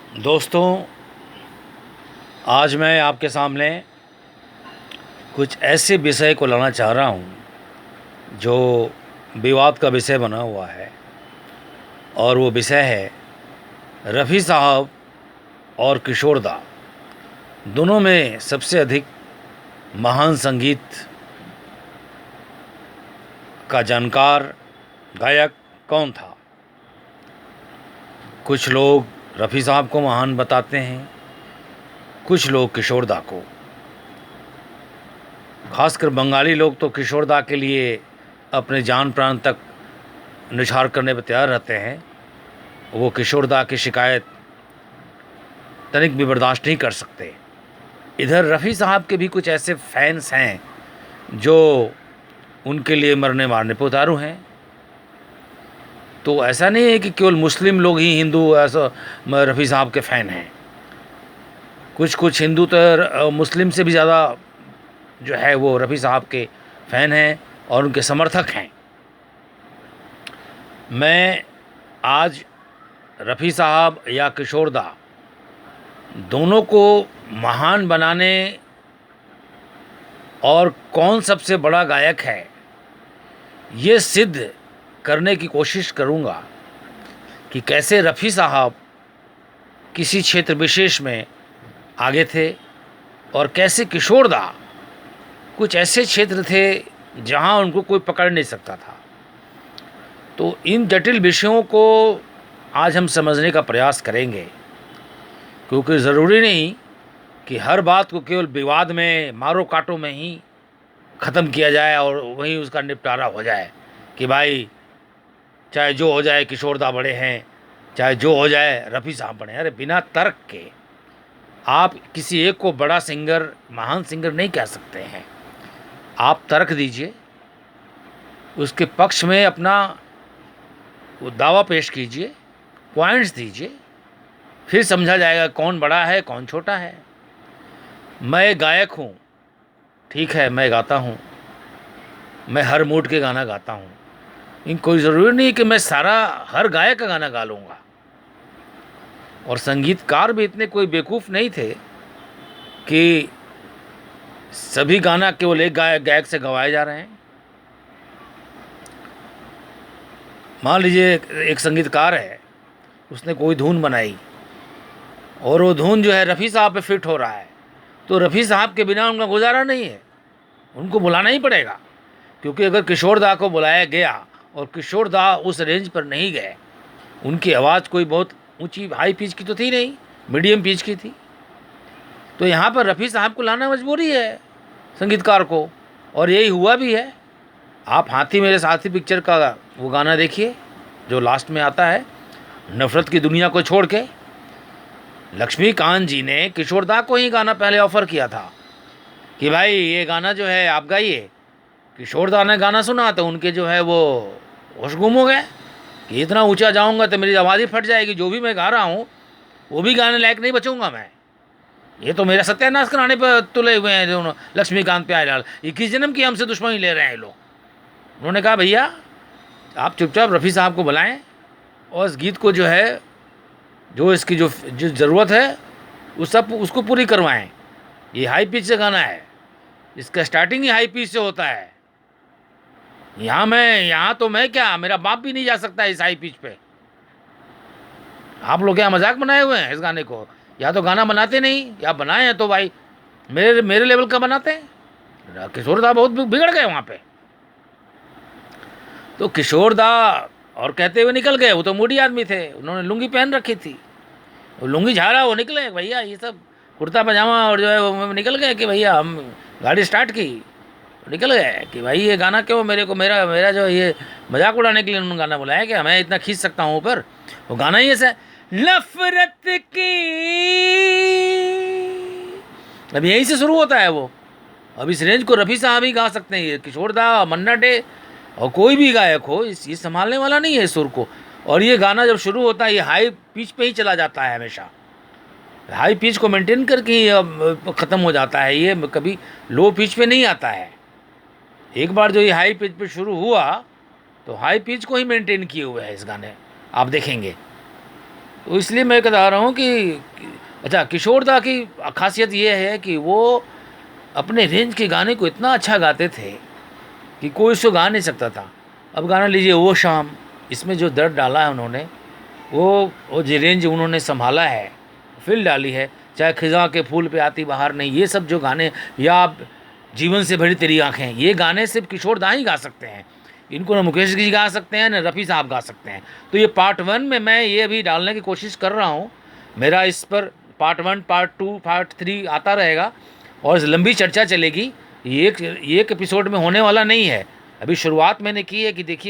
दोस्तों, आज मैं आपके सामने कुछ ऐसे विषय को लाना चाह रहा हूँ जो विवाद का विषय बना हुआ है। और वो विषय है रफ़ी साहब और किशोर दा। दोनों में सबसे अधिक महान संगीत का जानकार गायक कौन था? कुछ लोग रफ़ी साहब को महान बताते हैं, कुछ लोग किशोर दा को। खासकर बंगाली लोग तो किशोर दा के लिए अपने जान प्राण तक निछावर करने पर तैयार रहते हैं। वो किशोर दा की शिकायत तनिक भी बर्दाश्त नहीं कर सकते। इधर रफ़ी साहब के भी कुछ ऐसे फैंस हैं जो उनके लिए मरने मारने पर उतारू हैं। तो ऐसा नहीं है कि केवल मुस्लिम लोग ही हिंदू ऐसा रफ़ी साहब के फ़ैन हैं। कुछ हिंदू तो मुस्लिम से भी ज़्यादा जो है वो रफ़ी साहब के फ़ैन हैं और उनके समर्थक हैं। मैं आज रफ़ी साहब या किशोर दा दोनों को महान बनाने और कौन सबसे बड़ा गायक है ये सिद्ध करने की कोशिश करूंगा कि कैसे रफ़ी साहब किसी क्षेत्र विशेष में आगे थे और कैसे किशोर दा कुछ ऐसे क्षेत्र थे जहां उनको कोई पकड़ नहीं सकता था। तो इन जटिल विषयों को आज हम समझने का प्रयास करेंगे, क्योंकि ज़रूरी नहीं कि हर बात को केवल विवाद में मारो काटो में ही ख़त्म किया जाए और वहीं उसका निपटारा हो जाए कि भाई चाहे जो हो जाए किशोर दा बड़े हैं, चाहे जो हो जाए रफ़ी साहब बड़े हैं। अरे बिना तर्क के आप किसी एक को बड़ा सिंगर, महान सिंगर नहीं कह सकते हैं। आप तर्क दीजिए, उसके पक्ष में अपना वो दावा पेश कीजिए, पॉइंट्स दीजिए, फिर समझा जाएगा कौन बड़ा है कौन छोटा है। मैं गायक हूँ, ठीक है, मैं गाता हूँ, मैं हर मूड के गाना गाता हूँ। इन कोई ज़रूरी नहीं कि मैं हर गायक का गाना गा लूँगा। और संगीतकार भी इतने कोई बेवकूफ़ नहीं थे कि सभी गाना केवल एक गायक से गवाए जा रहे हैं। मान लीजिए एक संगीतकार है, उसने कोई धुन बनाई और वो धुन जो है रफ़ी साहब पे फिट हो रहा है, तो रफ़ी साहब के बिना उनका गुजारा नहीं है, उनको बुलाना ही पड़ेगा। क्योंकि अगर किशोर दा को बुलाया गया और किशोर दा उस रेंज पर नहीं गए, उनकी आवाज़ कोई बहुत ऊंची हाई पिच की तो थी नहीं, मीडियम पिच की थी, तो यहाँ पर रफ़ी साहब को लाना मजबूरी है संगीतकार को। और यही हुआ भी है। आप हाथी मेरे साथी पिक्चर का वो गाना देखिए जो लास्ट में आता है, नफ़रत की दुनिया को छोड़ के। लक्ष्मीकांत जी ने किशोर दा को ही गाना पहले ऑफ़र किया था कि भाई ये गाना जो है आप गाइए। किशोर दा ने गाना सुना तो उनके जो है वो होश गुम हो गए कि इतना ऊंचा जाऊंगा तो मेरी आवाज़ ही फट जाएगी, जो भी मैं गा रहा हूँ वो भी गाने लायक नहीं बचूंगा मैं। ये तो मेरा सत्यानाश कराने पर तुले हुए हैं दोनों लक्ष्मीकांत प्यारेलाल। 21 जन्म की हमसे दुश्मनी ले रहे हैं लोग। उन्होंने कहा भैया आप चुपचाप रफ़ी साहब को बुलाएं और इस गीत को जो है जो इसकी जो ज़रूरत है उसको पूरी करवाएं। ये हाई पिच से गाना है, इसका स्टार्टिंग ही हाई पिच से होता है। यहाँ तो मैं क्या, मेरा बाप भी नहीं जा सकता इस हाई पिच पे। आप लोग क्या मजाक बनाए हुए हैं इस गाने को? या तो गाना बनाते नहीं, या बनाए हैं तो भाई मेरे लेवल का बनाते हैं। किशोर दा बहुत बिगड़ गए वहाँ पे। तो किशोर दा और कहते हुए निकल गए, वो तो मूडी आदमी थे, उन्होंने लुंगी पहन रखी थी, वो लुंगी झाड़ा वो निकले भैया, ये सब कुर्ता पजामा और जो है वो निकल गए कि भैया हम गाड़ी स्टार्ट की, निकल गए कि भाई ये गाना क्यों मेरे को मेरा मेरा जो ये मजाक उड़ाने के लिए उन्होंने गाना बुलाया कि मैं इतना खींच सकता हूँ ऊपर। वो गाना ही ऐसा नफरत की, अब यहीं से शुरू होता है वो। अब इस रेंज को रफ़ी साहब ही गा सकते हैं, किशोर दा, मन्ना डे और कोई भी गायक हो ये संभालने वाला नहीं है इस सुर को। और ये गाना जब शुरू होता है ये हाई पिच पे ही चला जाता है, हमेशा हाई पिच को मेंटेन करके ही ख़त्म हो जाता है, ये कभी लो पिच पे नहीं आता है। एक बार जो ये हाई पिच पे शुरू हुआ तो हाई पिच को ही मेंटेन किए हुए है इस गाने, आप देखेंगे। तो इसलिए मैं बता रहा हूँ कि अच्छा, किशोर दा की खासियत ये है कि वो अपने रेंज के गाने को इतना अच्छा गाते थे कि कोई उसको गा नहीं सकता था। अब गाना लीजिए वो शाम, इसमें जो दर्द डाला है उन्होंने, वो जो रेंज उन्होंने संभाला है, फिल डाली है, चाहे खिज़ा के फूल पे आती बहार नहीं, ये सब जो गाने, या आप जीवन से भरी तेरी आंखें, ये गाने सिर्फ किशोर दा ही गा सकते हैं। इनको ना मुकेश जी गा सकते हैं ना रफ़ी साहब गा सकते हैं। तो ये पार्ट 1 में मैं ये अभी डालने की कोशिश कर रहा हूँ। मेरा इस पर पार्ट 1, पार्ट 2, पार्ट 3 आता रहेगा और लंबी चर्चा चलेगी। ये एक एपिसोड में होने वाला नहीं है। अभी शुरुआत मैंने की है कि देखिए